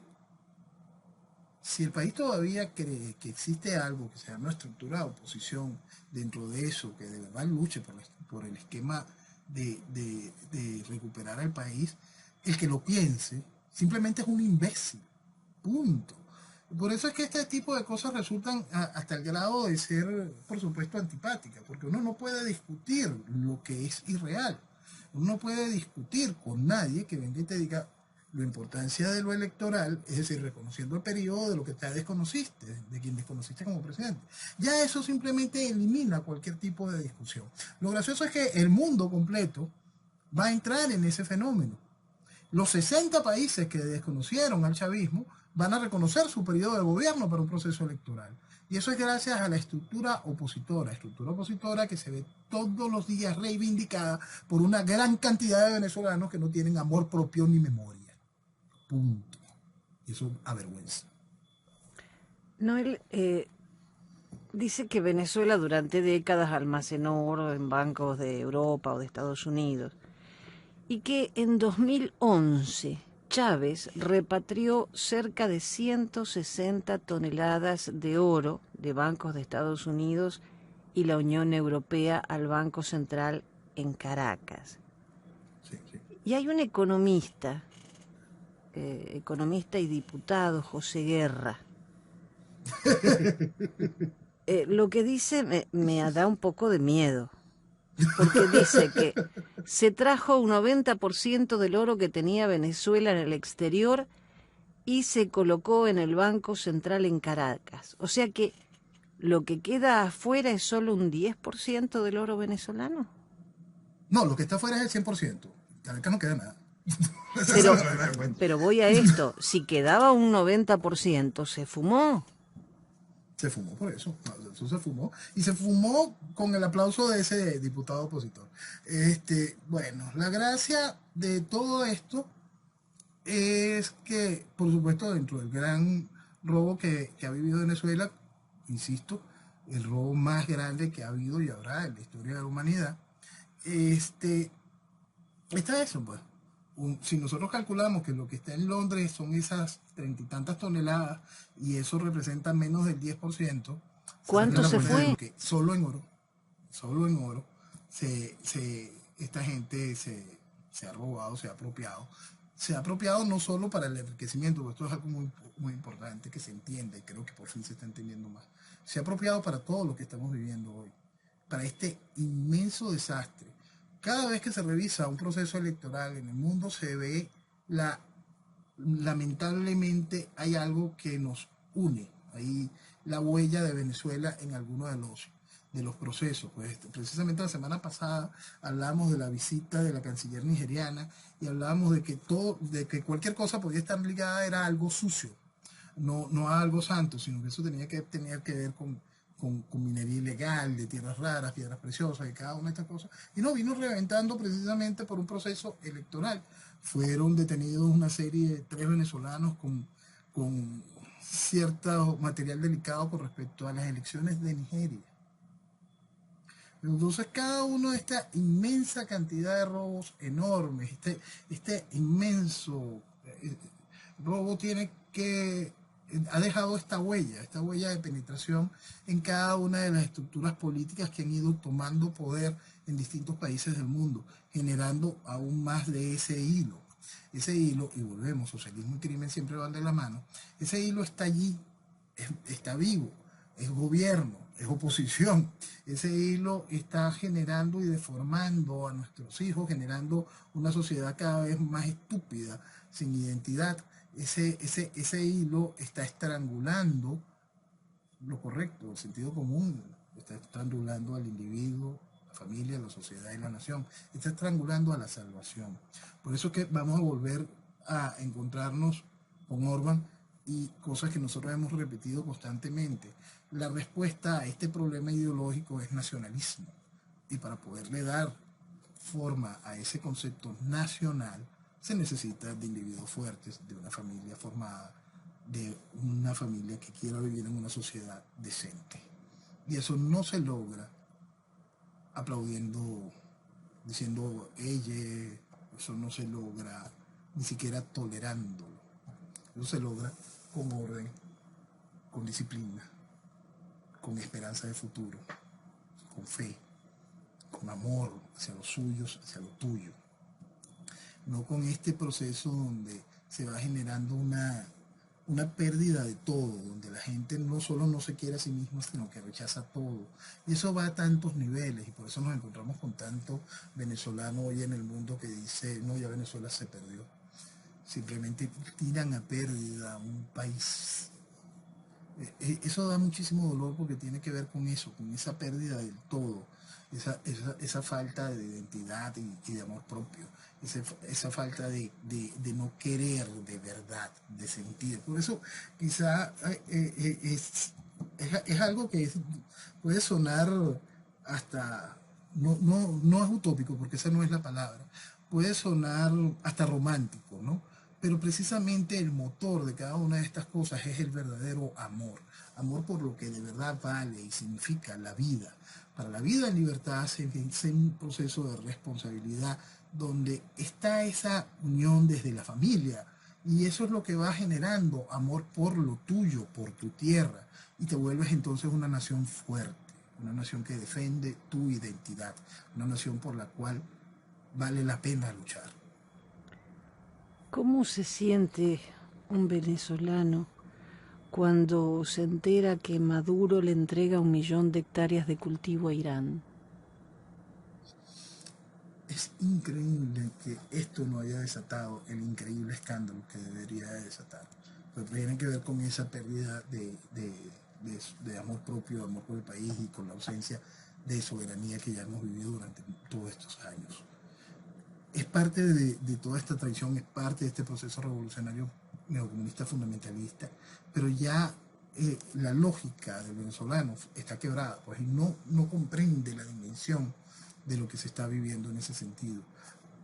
si el país todavía cree que existe algo que se llama estructura de oposición dentro de eso, que de verdad luche por el esquema de recuperar al país, el que lo piense simplemente es un imbécil. Punto. Por eso es que este tipo de cosas resultan hasta el grado de ser, por supuesto, antipáticas, porque uno no puede discutir lo que es irreal. Uno no puede discutir con nadie que venga y te diga la importancia de lo electoral, es decir, reconociendo el periodo de lo que te desconociste, de quien desconociste como presidente. Ya eso simplemente elimina cualquier tipo de discusión. Lo gracioso es que el mundo completo va a entrar en ese fenómeno. Los 60 países que desconocieron al chavismo van a reconocer su periodo de gobierno para un proceso electoral. Y eso es gracias a la estructura opositora que se ve todos los días reivindicada por una gran cantidad de venezolanos que no tienen amor propio ni memoria. Punto. Y eso avergüenza. Noel, dice que Venezuela durante décadas almacenó oro en bancos de Europa o de Estados Unidos y que en 2011 Chávez repatrió cerca de 160 toneladas de oro de bancos de Estados Unidos y la Unión Europea al Banco Central en Caracas. Sí, sí. Y hay un economista y diputado, José Guerra. Lo que dice me da un poco de miedo, porque dice que se trajo un 90% del oro que tenía Venezuela en el exterior y se colocó en el Banco Central en Caracas. O sea que lo que queda afuera es solo un 10% del oro venezolano. No, lo que está afuera es el 100%. Caracas no queda nada. Pero voy a esto, si quedaba un 90%, se fumó. Se fumó por eso. Eso se fumó. Y se fumó con el aplauso de ese diputado opositor. Bueno, la gracia de todo esto es que, por supuesto, dentro del gran robo que ha vivido Venezuela, insisto, el robo más grande que ha habido y habrá en la historia de la humanidad, está eso, pues. Si nosotros calculamos que lo que está en Londres son esas 30 y tantas toneladas y eso representa menos del 10%, ¿Cuánto se fue? que solo en oro, esta gente se ha robado, se ha apropiado no solo para el enriquecimiento, porque esto es algo muy importante que se entienda y creo que por fin se está entendiendo más, se ha apropiado para todo lo que estamos viviendo hoy, para este inmenso desastre. Cada vez que se revisa un proceso electoral en el mundo se ve lamentablemente hay algo que nos une. Ahí la huella de Venezuela en algunos de los procesos. Pues precisamente la semana pasada hablábamos de la visita de la canciller nigeriana y hablábamos de que cualquier cosa podía estar ligada era algo sucio, no a algo santo, sino que eso tenía que ver con minería ilegal, de tierras raras, piedras preciosas y cada una de estas cosas. Y no, vino reventando precisamente por un proceso electoral. Fueron detenidos una serie de 3 venezolanos con cierto material delicado con respecto a las elecciones de Nigeria. Entonces cada uno de esta inmensa cantidad de robos enormes, este inmenso robo ha dejado esta huella de penetración en cada una de las estructuras políticas que han ido tomando poder en distintos países del mundo, generando aún más de ese hilo. Ese hilo, y volvemos, socialismo y crimen siempre van de la mano, ese hilo está allí, está vivo, es gobierno, es oposición. Ese hilo está generando y deformando a nuestros hijos, generando una sociedad cada vez más estúpida, sin identidad. Ese hilo está estrangulando lo correcto, el sentido común, está estrangulando al individuo, la familia, la sociedad y la nación, está estrangulando a la salvación. Por eso que vamos a volver a encontrarnos con Orbán y cosas que nosotros hemos repetido constantemente. La respuesta a este problema ideológico es nacionalismo. Y para poderle dar forma a ese concepto nacional, se necesita de individuos fuertes, de una familia formada, de una familia que quiera vivir en una sociedad decente. Y eso no se logra aplaudiendo, diciendo ella, eso no se logra ni siquiera tolerándolo. Eso se logra con orden, con disciplina, con esperanza de futuro, con fe, con amor hacia los suyos, hacia lo tuyo. No con este proceso donde se va generando una pérdida de todo, donde la gente no solo no se quiere a sí misma, sino que rechaza todo. Y eso va a tantos niveles, y por eso nos encontramos con tanto venezolano hoy en el mundo que dice, no, ya Venezuela se perdió. Simplemente tiran a pérdida un país. Eso da muchísimo dolor porque tiene que ver con eso, con esa pérdida del todo, esa falta de identidad y de amor propio, esa falta de no querer de verdad, de sentir. Por eso quizá es algo que puede sonar hasta, no es utópico porque esa no es la palabra, puede sonar hasta romántico, ¿no? Pero precisamente el motor de cada una de estas cosas es el verdadero amor. Amor por lo que de verdad vale y significa la vida. Para la vida en libertad se inicia un proceso de responsabilidad donde está esa unión desde la familia. Y eso es lo que va generando amor por lo tuyo, por tu tierra. Y te vuelves entonces una nación fuerte, una nación que defiende tu identidad, una nación por la cual vale la pena luchar. ¿Cómo se siente un venezolano cuando se entera que Maduro le entrega 1 millón de hectáreas de cultivo a Irán? Es increíble que esto no haya desatado el increíble escándalo que debería desatar. Pero tiene que ver con esa pérdida de amor propio, de amor por el país y con la ausencia de soberanía que ya hemos vivido durante todos estos años. Es parte de toda esta tradición, es parte de este proceso revolucionario neocomunista fundamentalista, pero ya la lógica del venezolano está quebrada, pues no comprende la dimensión de lo que se está viviendo en ese sentido.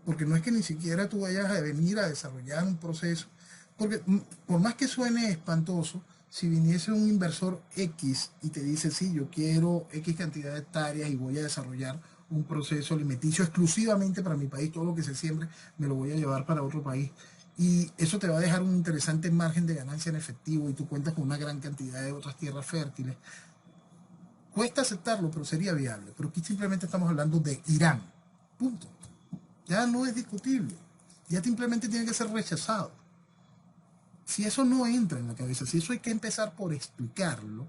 Porque no es que ni siquiera tú vayas a venir a desarrollar un proceso, porque por más que suene espantoso, si viniese un inversor X y te dice, sí, yo quiero X cantidad de hectáreas y voy a desarrollar un proceso alimenticio exclusivamente para mi país, todo lo que se siembre me lo voy a llevar para otro país. Y eso te va a dejar un interesante margen de ganancia en efectivo y tú cuentas con una gran cantidad de otras tierras fértiles. Cuesta aceptarlo, pero sería viable. Pero aquí simplemente estamos hablando de Irán. Punto. Ya no es discutible. Ya simplemente tiene que ser rechazado. Si eso no entra en la cabeza, si eso hay que empezar por explicarlo,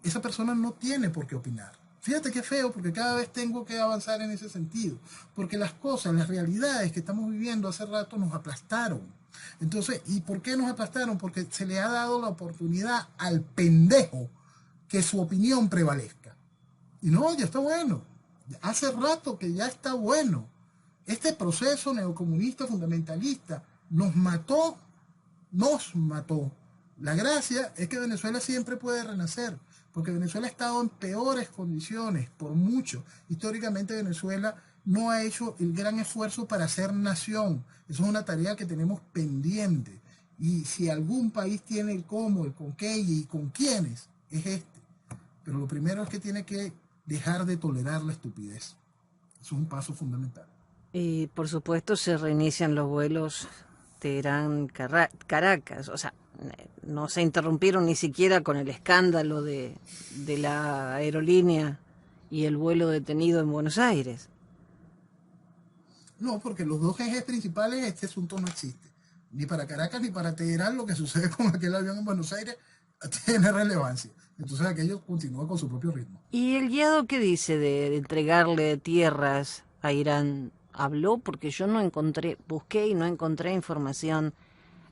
esa persona no tiene por qué opinar. Fíjate qué feo, porque cada vez tengo que avanzar en ese sentido. Porque las cosas, las realidades que estamos viviendo hace rato nos aplastaron. Entonces, ¿y por qué nos aplastaron? Porque se le ha dado la oportunidad al pendejo que su opinión prevalezca. Y no, ya está bueno. Hace rato que ya está bueno. Este proceso neocomunista fundamentalista nos mató. La gracia es que Venezuela siempre puede renacer, porque Venezuela ha estado en peores condiciones, por mucho. Históricamente Venezuela no ha hecho el gran esfuerzo para ser nación. Eso es una tarea que tenemos pendiente. Y si algún país tiene el cómo, el con qué y con quiénes, es este. Pero lo primero es que tiene que dejar de tolerar la estupidez. Eso es un paso fundamental. Y por supuesto se reinician los vuelos Teherán-Caracas. O sea, no se interrumpieron ni siquiera con el escándalo de la aerolínea y el vuelo detenido en Buenos Aires. No, porque los dos ejes principales, este asunto no existe. Ni para Caracas ni para Teherán, lo que sucede con aquel avión en Buenos Aires tiene relevancia. Entonces aquello continúa con su propio ritmo. ¿Y el guiado qué dice de entregarle tierras a Irán? ¿Habló? Porque yo no encontré, busqué y no encontré información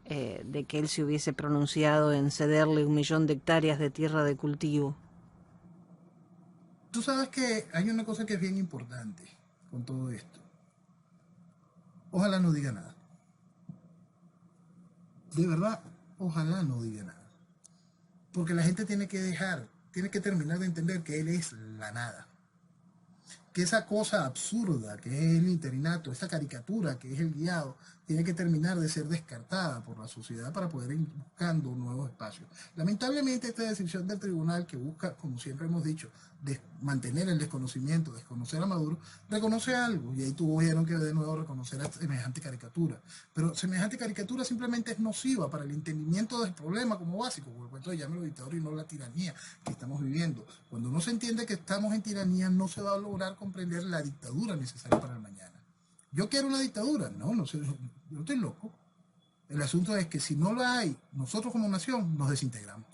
de que él se hubiese pronunciado en cederle 1 millón de hectáreas de tierra de cultivo. Tú sabes que hay una cosa que es bien importante con todo esto. Ojalá no diga nada. De verdad, ojalá no diga nada. Porque la gente tiene que terminar de entender que él es la nada. Que esa cosa absurda que es el interinato, esa caricatura que es el guiado, tiene que terminar de ser descartada por la sociedad para poder ir buscando un nuevo espacio. Lamentablemente esta decisión del tribunal que busca, como siempre hemos dicho, mantener el desconocimiento, desconocer a Maduro, reconoce algo, y ahí tuvieron que de nuevo reconocer a semejante caricatura. Pero semejante caricatura simplemente es nociva para el entendimiento del problema como básico, por el cuento de llámelo dictadura y no la tiranía que estamos viviendo. Cuando no se entiende que estamos en tiranía, no se va a lograr comprender la dictadura necesaria para el mañana. ¿Yo quiero una dictadura? No sé, yo estoy loco. El asunto es que si no la hay, nosotros como nación nos desintegramos.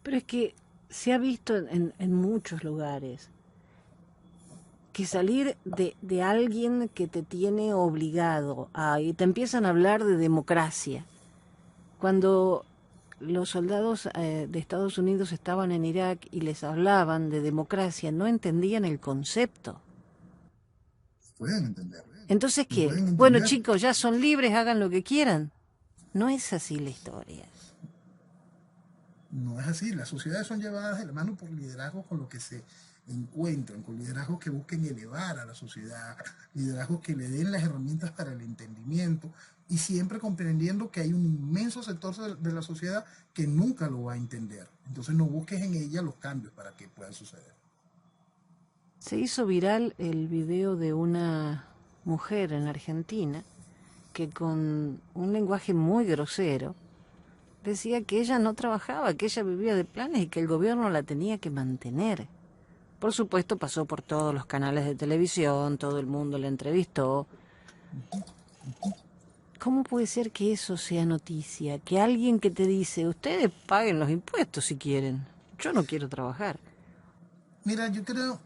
Pero es que se ha visto en muchos lugares que salir de alguien que te tiene obligado y te empiezan a hablar de democracia. Cuando los soldados de Estados Unidos estaban en Irak y les hablaban de democracia, no entendían el concepto. Pueden entender. Entonces, Lo ¿qué? pueden entender. Bueno, chicos, ya son libres, hagan lo que quieran. No es así la historia. No es así. Las sociedades son llevadas de la mano por liderazgos con lo que se encuentran, con liderazgos que busquen elevar a la sociedad, liderazgos que le den las herramientas para el entendimiento y siempre comprendiendo que hay un inmenso sector de la sociedad que nunca lo va a entender. Entonces no busques en ella los cambios para que puedan suceder. Se hizo viral el video de una mujer en Argentina que con un lenguaje muy grosero decía que ella no trabajaba, que ella vivía de planes y que el gobierno la tenía que mantener. Por supuesto pasó por todos los canales de televisión, todo el mundo la entrevistó. ¿Cómo puede ser que eso sea noticia? Que alguien que te dice, ustedes paguen los impuestos si quieren, yo no quiero trabajar. Mira, yo creo,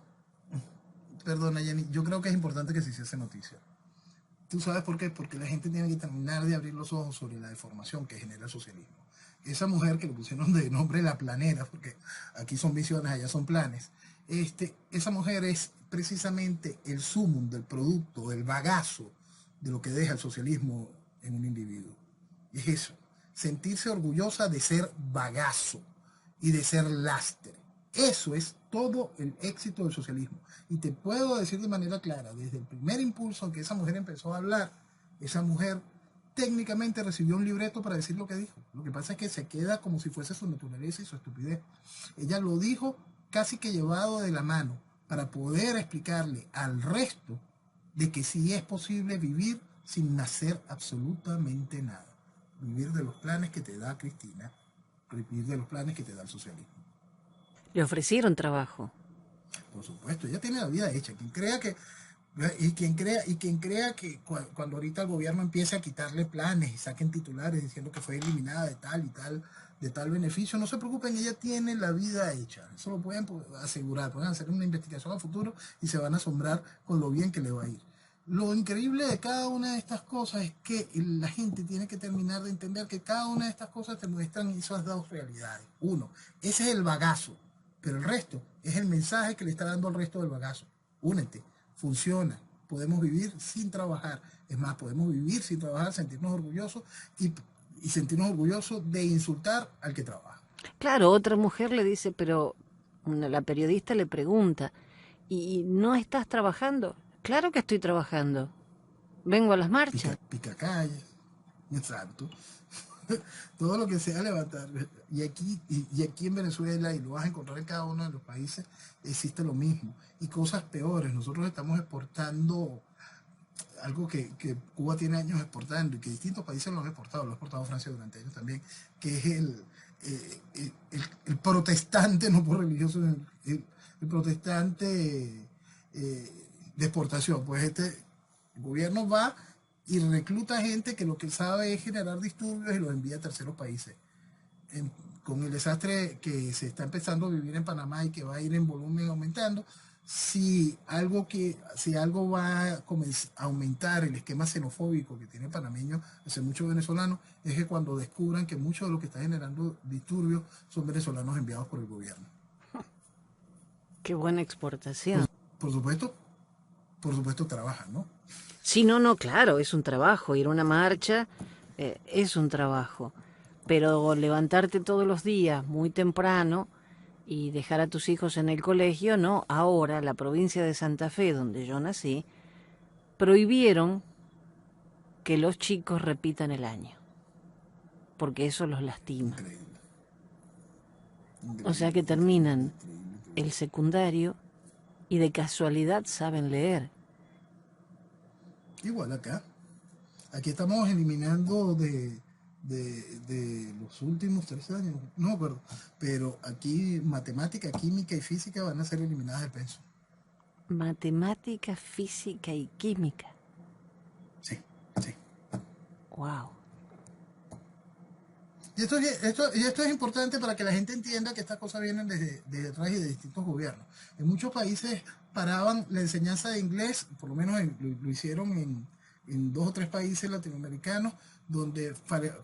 perdona Jenny, yo creo que es importante que se hiciese noticia. ¿Tú sabes por qué? Porque la gente tiene que terminar de abrir los ojos sobre la deformación que genera el socialismo. Esa mujer que le pusieron de nombre la planera, porque aquí son visiones, allá son planes, esa mujer es precisamente el sumum del producto, del bagazo de lo que deja el socialismo en un individuo. Es eso, sentirse orgullosa de ser bagazo y de ser lastre. Eso es todo el éxito del socialismo. Y te puedo decir de manera clara, desde el primer impulso en que esa mujer empezó a hablar, esa mujer técnicamente recibió un libreto para decir lo que dijo. Lo que pasa es que se queda como si fuese su naturaleza y su estupidez. Ella lo dijo casi que llevado de la mano para poder explicarle al resto de que sí es posible vivir sin hacer absolutamente nada. Vivir de los planes que te da Cristina, vivir de los planes que te da el socialismo. Le ofrecieron trabajo. Por supuesto, ella tiene la vida hecha. Quien crea que cuando ahorita el gobierno empiece a quitarle planes y saquen titulares diciendo que fue eliminada de tal beneficio, no se preocupen, ella tiene la vida hecha. Eso lo pueden asegurar, pueden hacer una investigación a futuro y se van a asombrar con lo bien que le va a ir. Lo increíble de cada una de estas cosas es que la gente tiene que terminar de entender que cada una de estas cosas te muestran esas dos realidades. Uno, ese es el bagazo, pero el resto es el mensaje que le está dando al resto del bagazo. Únete, funciona, podemos vivir sin trabajar. Es más, podemos vivir sin trabajar, sentirnos orgullosos y sentirnos orgullosos de insultar al que trabaja. Claro, otra mujer le dice, pero la periodista le pregunta, ¿y no estás trabajando? Claro que estoy trabajando. Vengo a las marchas. Pica calles, exacto. Todo lo que sea levantar. Y aquí en Venezuela, y lo vas a encontrar en cada uno de los países, existe lo mismo. Y cosas peores. Nosotros estamos exportando algo que Cuba tiene años exportando y que distintos países lo han exportado. Lo ha exportado Francia durante años también, que es el protestante, no por religioso, el protestante de exportación. Pues el gobierno va y recluta gente que lo que sabe es generar disturbios y los envía a terceros países. Con el desastre que se está empezando a vivir en Panamá y que va a ir en volumen aumentando, si algo va a aumentar el esquema xenofóbico que tiene el panameño hace muchos venezolanos, es que cuando descubran que muchos de los que están generando disturbios son venezolanos enviados por el gobierno. Qué buena exportación. Por supuesto trabajan, ¿no? Sí, no, claro, es un trabajo ir a una marcha es un trabajo, pero levantarte todos los días muy temprano y dejar a tus hijos en el colegio, no. Ahora la provincia de Santa Fe, donde yo nací, prohibieron que los chicos repitan el año, porque eso los lastima. Increíble, O sea increíble, que increíble, terminan increíble, el increíble. secundario y de casualidad saben leer. Igual acá. Aquí estamos eliminando de los últimos 3 años, no me acuerdo, pero aquí matemática, química y física van a ser eliminadas del pensum. Matemática, física y química. Sí, sí. Wow. Y esto es importante para que la gente entienda que estas cosas vienen desde atrás y de distintos gobiernos. En muchos países paraban la enseñanza de inglés, por lo menos lo hicieron en 2 o 3 países latinoamericanos, donde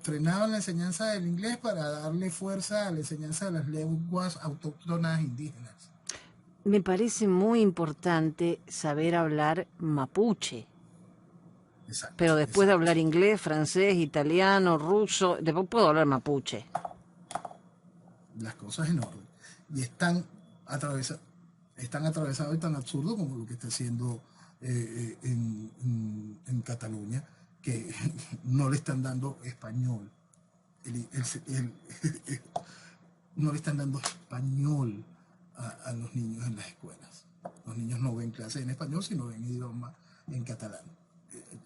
frenaban la enseñanza del inglés para darle fuerza a la enseñanza de las lenguas autóctonas indígenas. Me parece muy importante saber hablar mapuche, Exacto, pero después de exacto. hablar inglés, francés, italiano, ruso, después puedo hablar mapuche. Las cosas en orden. Y están atravesados y tan absurdos como lo que está haciendo en Cataluña, que no le están dando español. El- el- el- no le están dando español a los niños en las escuelas. Los niños no ven clases en español, sino ven idioma en catalán.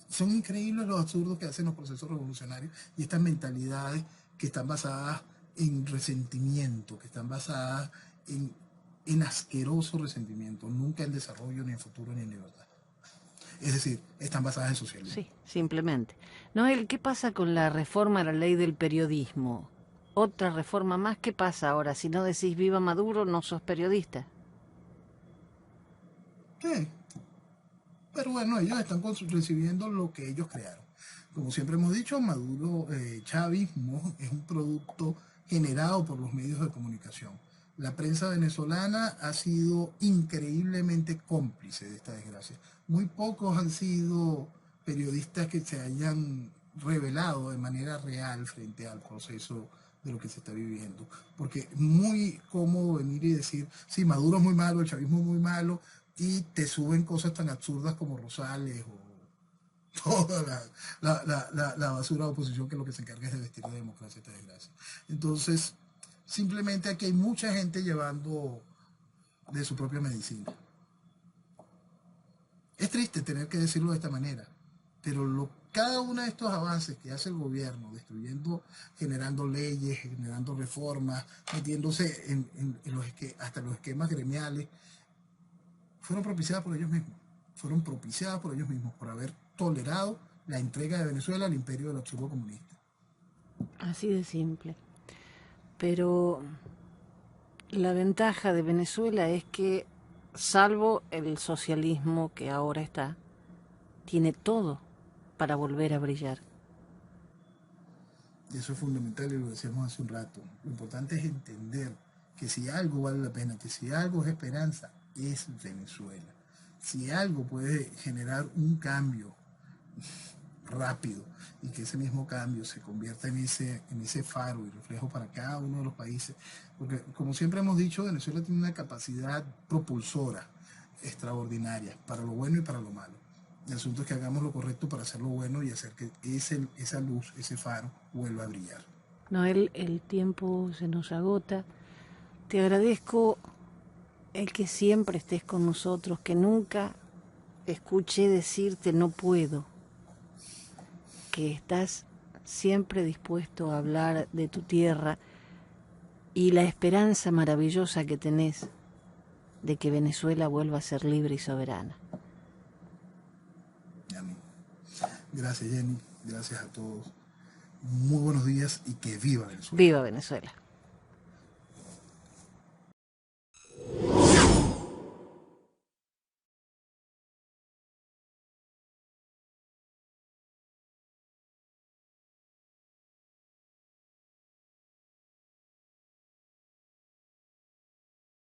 Son increíbles los absurdos que hacen los procesos revolucionarios y estas mentalidades que están basadas en resentimiento, que están basadas en asqueroso resentimiento, nunca en desarrollo, ni en futuro, ni en libertad. Es decir, están basadas en socialismo. Sí, simplemente. Noel, ¿qué pasa con la reforma a la ley del periodismo? Otra reforma más, ¿qué pasa ahora? Si no decís viva Maduro, no sos periodista. Sí, pero bueno, ellos están recibiendo lo que ellos crearon. Como siempre hemos dicho, Maduro, chavismo, es un producto generado por los medios de comunicación. La prensa venezolana ha sido increíblemente cómplice de esta desgracia. Muy pocos han sido periodistas que se hayan revelado de manera real frente al proceso de lo que se está viviendo. Porque es muy cómodo venir y decir, sí, Maduro es muy malo, el chavismo es muy malo, y te suben cosas tan absurdas como Rosales o toda la basura de oposición que lo que se encarga es de vestir de democracia esta desgracia. Entonces, simplemente aquí hay mucha gente llevando de su propia medicina. Es triste tener que decirlo de esta manera, pero cada uno de estos avances que hace el gobierno, destruyendo, generando leyes, generando reformas, metiéndose hasta los esquemas gremiales, fueron propiciadas por ellos mismos. Fueron propiciadas por ellos mismos, por haber tolerado la entrega de Venezuela al imperio del absurdo comunista. Así de simple. Pero la ventaja de Venezuela es que, salvo el socialismo que ahora está, tiene todo para volver a brillar. Y eso es fundamental y lo decíamos hace un rato. Lo importante es entender que si algo vale la pena, que si algo es esperanza, es Venezuela. Si algo puede generar un cambio rápido y que ese mismo cambio se convierta en ese faro y reflejo para cada uno de los países, porque como siempre hemos dicho, Venezuela tiene una capacidad propulsora extraordinaria para lo bueno y para lo malo. El asunto es que hagamos lo correcto para hacer lo bueno y hacer que esa luz, ese faro, vuelva a brillar. Noel, el tiempo se nos agota. Te agradezco el que siempre estés con nosotros, que nunca escuché decirte no puedo, que estás siempre dispuesto a hablar de tu tierra y la esperanza maravillosa que tenés de que Venezuela vuelva a ser libre y soberana. Amén. Gracias, Jenny. Gracias a todos. Muy buenos días y que viva Venezuela. Viva Venezuela.